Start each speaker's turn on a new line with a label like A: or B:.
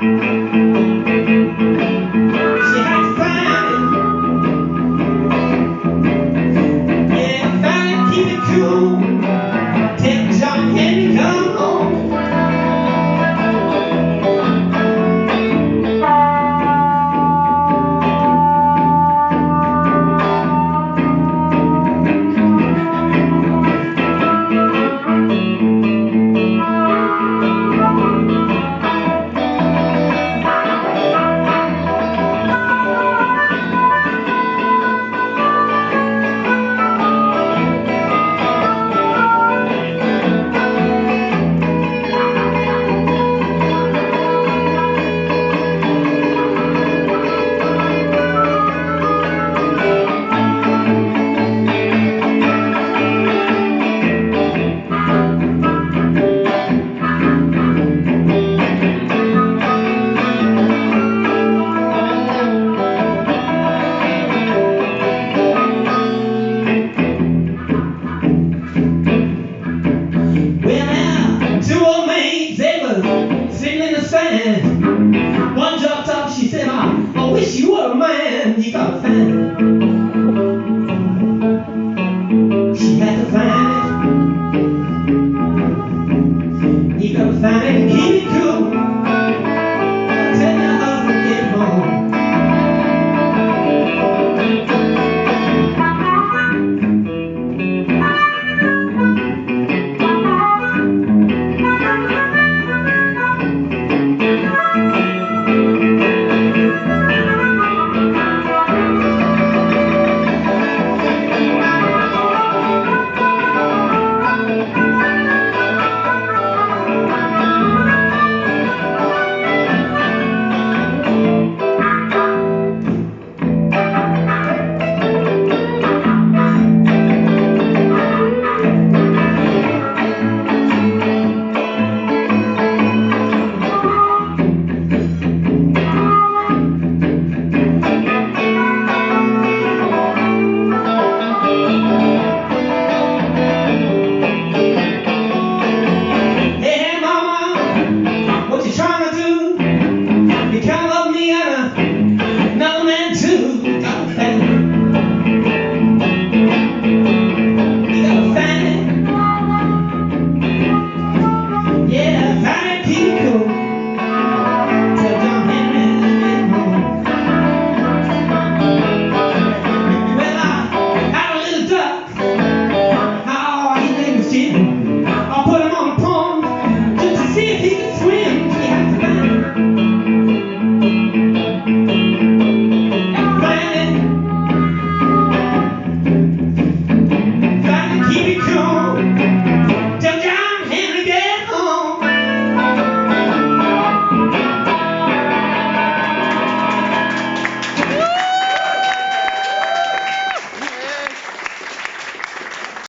A: She had to find it. Yeah, find it, keep it cool. Tell John Henry come home. One dropped off, she said, I wish you were a man. You gotta find it. She had to find it. You gotta find it and keep it cool.